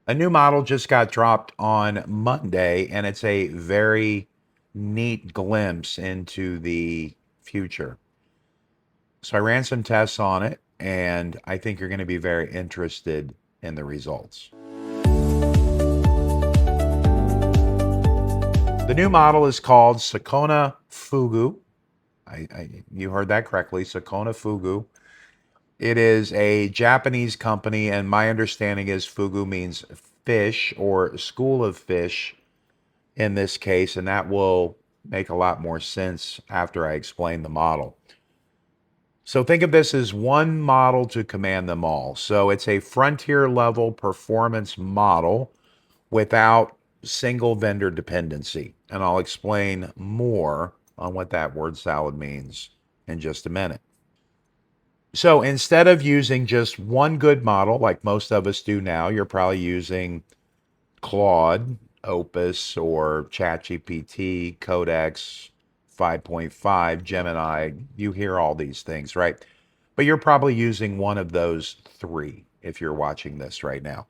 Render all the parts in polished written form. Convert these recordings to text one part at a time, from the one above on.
A new model just got dropped on Monday, and it's a very neat glimpse into the future. So I ran some tests on it, and I think you're going to be very interested in the results. The new model is called Sakana Fugu. You heard that correctly, Sakana Fugu. It is a Japanese company, and my understanding is fugu means fish or school of fish in this case, and that will make a lot more sense after I explain the model. So think of this as one model to command them all. So it's a frontier level performance model without single vendor dependency. And I'll explain more on what that word salad means in just a minute. So instead of using just one good model like most of us do now, you're probably using Claude, Opus, or ChatGPT, Codex 5.5, Gemini. You hear all these things, right? But you're probably using one of those three if you're watching this right now.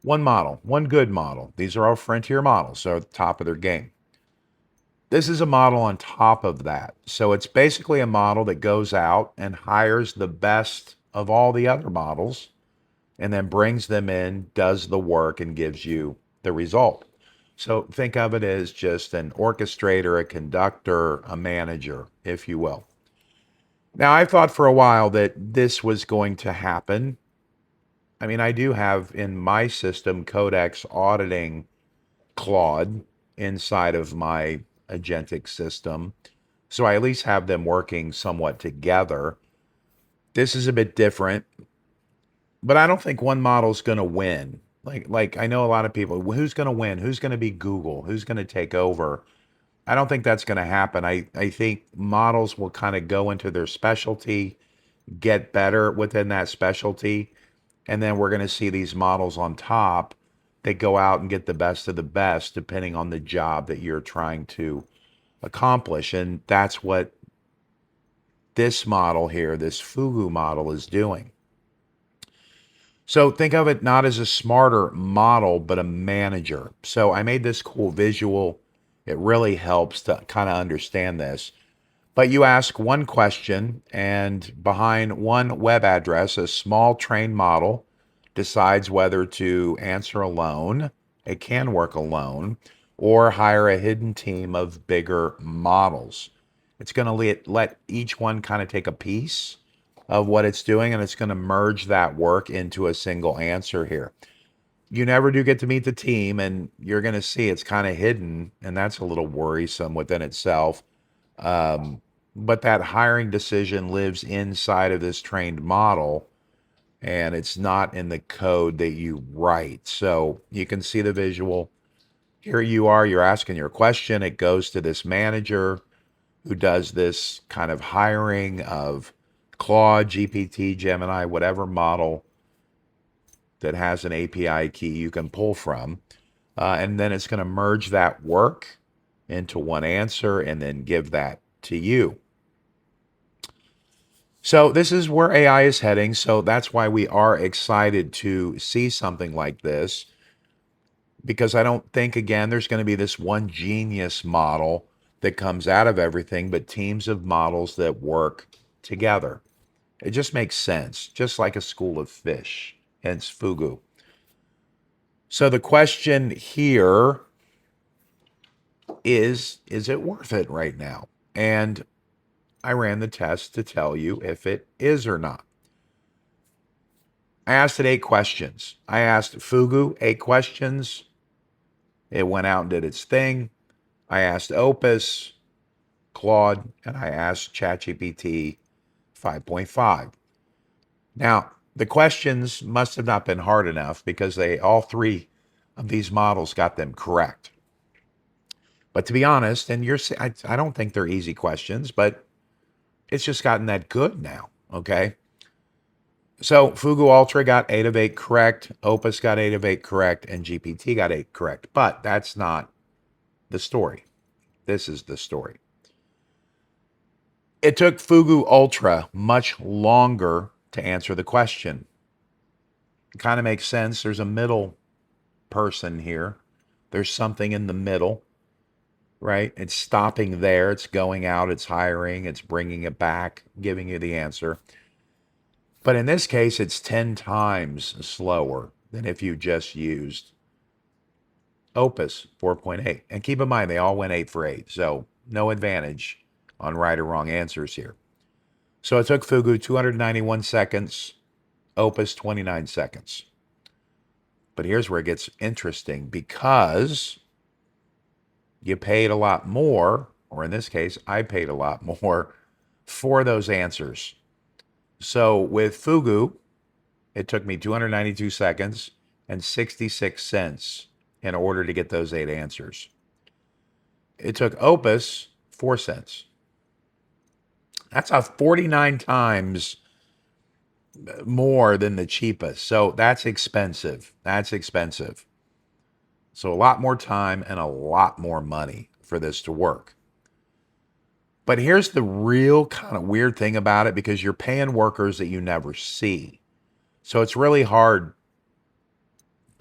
One model, one good model. These are all frontier models, so at the top of their game. This is a model on top of that. So it's basically a model that goes out and hires the best of all the other models and then brings them in, does the work, and gives you the result. So think of it as just an orchestrator, a conductor, a manager, if you will. Now, I thought for a while that this was going to happen. I mean, I do have in my system Codex auditing Claude inside of my agentic system. So I at least have them working somewhat together. This is a bit different, but I don't think one model is going to win. Like I know a lot of people, who's going to win? Who's going to be Google? Who's going to take over? I don't think that's going to happen. I think models will kind of go into their specialty, get better within that specialty, and then we're going to see these models on top that go out and get the best of the best depending on the job that you're trying to accomplish. And that's what this model here, this Fugu model, is doing. So think of it not as a smarter model, but a manager. So I made this cool visual. It really helps to kind of understand this. But you ask one question, and behind one web address, a small trained model decides whether to answer alone, it can work alone, or hire a hidden team of bigger models. It's going to let each one kind of take a piece of what it's doing, and it's going to merge that work into a single answer here. You never do get to meet the team, and you're going to see it's kind of hidden, and that's a little worrisome within itself. But that hiring decision lives inside of this trained model, and it's not in the code that you write. So you can see the visual. Here you are, you're asking your question. It goes to this manager who does this kind of hiring of Claude, GPT, Gemini, whatever model that has an API key you can pull from. And then it's going to merge that work into one answer and then give that to you. So this is where AI is heading. So that's why we are excited to see something like this, because I don't think, again, there's going to be this one genius model that comes out of everything, but teams of models that work together. It just makes sense, just like a school of fish, hence Fugu. So the question here is it worth it right now? And I ran the test to tell you if it is or not. I asked it 8 questions. I asked Fugu 8 questions. It went out and did its thing. I asked Opus, Claude, and I asked ChatGPT 5.5. Now, the questions must have not been hard enough because all three of these models got them correct. But to be honest, and I don't think they're easy questions, but it's just gotten that good now. Okay. So Fugu Ultra got 8 of 8 correct, Opus got 8 of 8 correct, and GPT got 8 correct. But that's not the story. This is the story. It took Fugu Ultra much longer to answer the question. Kind of makes sense. There's a middle person here. There's something in the middle, right? It's stopping there. It's going out. It's hiring. It's bringing it back, giving you the answer. But in this case, it's 10 times slower than if you just used Opus 4.8. And keep in mind, they all went 8 for 8. So no advantage on right or wrong answers here. So it took Fugu 291 seconds, Opus 29 seconds. But here's where it gets interesting because you paid a lot more, or in this case, I paid a lot more for those answers. So with Fugu, it took me 292 seconds and 66 cents in order to get those 8 answers. It took Opus 4 cents. That's a 49 times more than the cheapest. So that's expensive. That's expensive. So a lot more time and a lot more money for this to work. But here's the real kind of weird thing about it, because you're paying workers that you never see. So it's really hard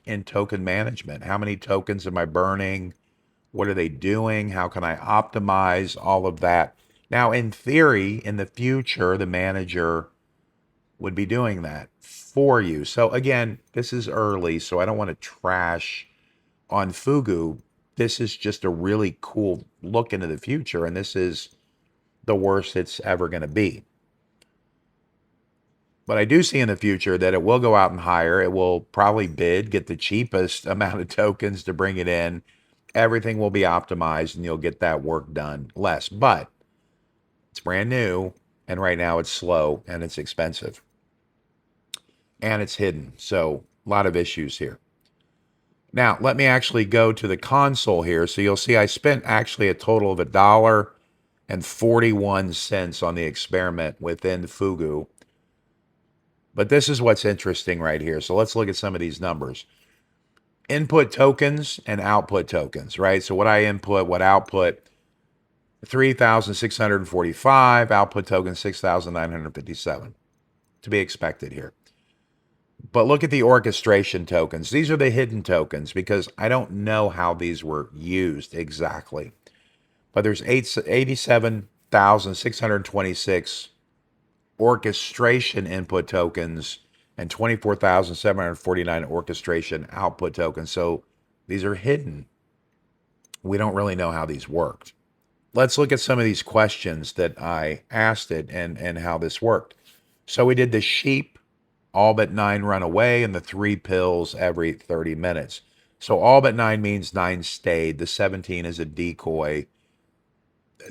in token management. How many tokens am I burning? What are they doing? How can I optimize all of that? Now, in theory, in the future, the manager would be doing that for you. So again, this is early, so I don't want to trash on Fugu. This is just a really cool look into the future, and this is the worst it's ever going to be. But I do see in the future that it will go out and hire. It will probably bid, get the cheapest amount of tokens to bring it in. Everything will be optimized and you'll get that work done less. But it's brand new, and right now it's slow and it's expensive. And it's hidden. So a lot of issues here. Now, let me actually go to the console here. So you'll see I spent actually a total of $1.41 on the experiment within Fugu. But this is what's interesting right here. So let's look at some of these numbers. Input tokens and output tokens, right? So what I input, what output, 3,645, output tokens 6,957, to be expected here. But look at the orchestration tokens. These are the hidden tokens because I don't know how these were used exactly. But there's 87,626 orchestration input tokens and 24,749 orchestration output tokens. So these are hidden. We don't really know how these worked. Let's look at some of these questions that I asked it and how this worked. So we did the sheep, all but 9 run away, and the 3 pills every 30 minutes. So all but 9 means 9 stayed. The 17 is a decoy.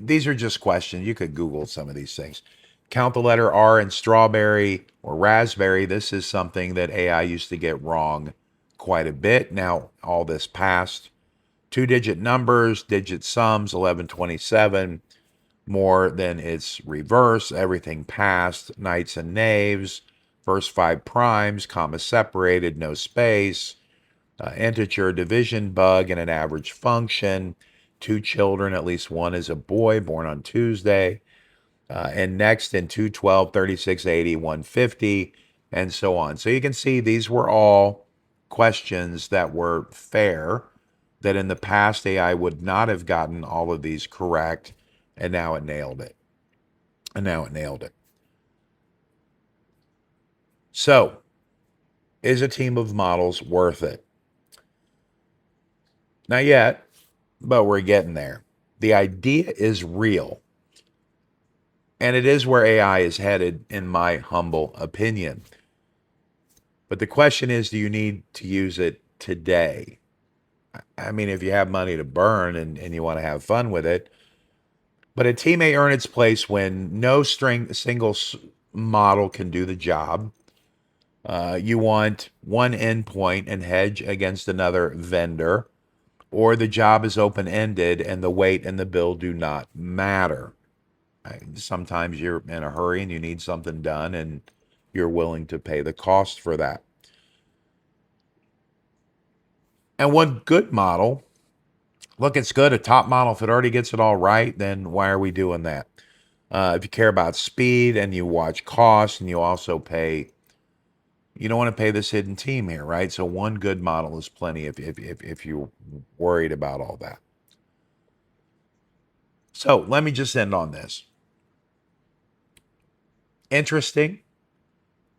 These are just questions. You could Google some of these things. Count the letter R in strawberry or raspberry. This is something that AI used to get wrong quite a bit. Now, all this passed. 2-digit numbers, digit sums, 1127, more than its reverse. Everything passed. Knights and knaves, first 5 primes, comma separated, no space. Integer division bug and an average function. 2 children, at least one is a boy, born on Tuesday. And next in 212, 36, 80, 150, and so on. So you can see these were all questions that were fair, that in the past AI would not have gotten all of these correct, and now it nailed it. So, is a team of models worth it? Not yet, but we're getting there. The idea is real. And it is where AI is headed, in my humble opinion. But the question is, do you need to use it today? I mean, if you have money to burn and you want to have fun with it. But a team may earn its place when no single model can do the job. You want one endpoint and hedge against another vendor, or the job is open-ended and the weight and the bill do not matter. Sometimes you're in a hurry and you need something done and you're willing to pay the cost for that. And one good model, look, it's good. A top model, if it already gets it all right, then why are we doing that? If you care about speed and you watch costs and you also pay, You don't want to pay this hidden team here, right? So one good model is plenty if you're worried about all that. So let me just end on this. Interesting.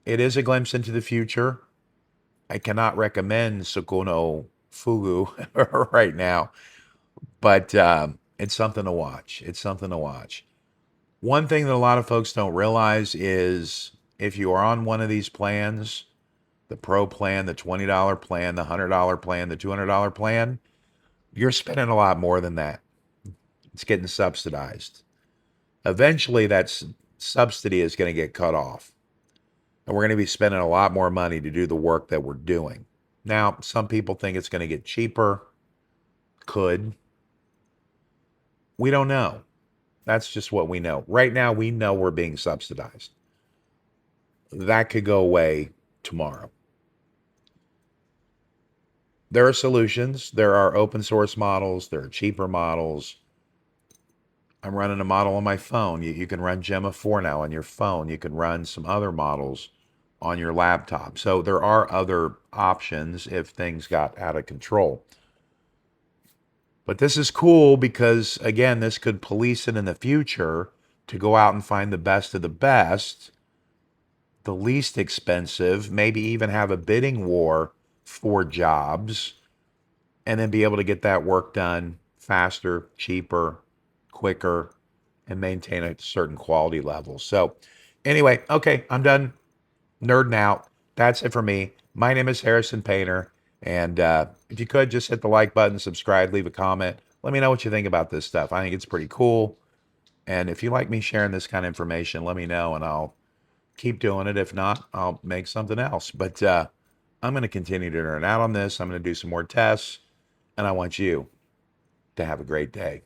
It is a glimpse into the future. I cannot recommend Sakana Fugu right now, but it's something to watch. It's something to watch. One thing that a lot of folks don't realize is if you are on one of these plans, the pro plan, the $20 plan, the $100 plan, the $200 plan, you're spending a lot more than that. It's getting subsidized. Eventually, that subsidy is going to get cut off. And we're going to be spending a lot more money to do the work that we're doing. Now, some people think it's going to get cheaper. Could. We don't know. That's just what we know. Right now, we know we're being subsidized. That could go away tomorrow. There are solutions. There are open source models. There are cheaper models. I'm running a model on my phone. You can run Gemma 4 now on your phone. You can run some other models on your laptop. So there are other options if things got out of control. But this is cool because, again, this could police it in the future to go out and find the best of the best, the least expensive, maybe even have a bidding war for jobs, and then be able to get that work done faster, cheaper, quicker, and maintain a certain quality level. So, anyway, okay, I'm done nerding out. That's it for me. My name is Harrison Painter. And if you could just hit the like button, subscribe, leave a comment. Let me know what you think about this stuff. I think it's pretty cool. And if you like me sharing this kind of information, let me know and I'll keep doing it. If not, I'll make something else. But I'm going to continue to nerd out on this. I'm going to do some more tests. And I want you to have a great day.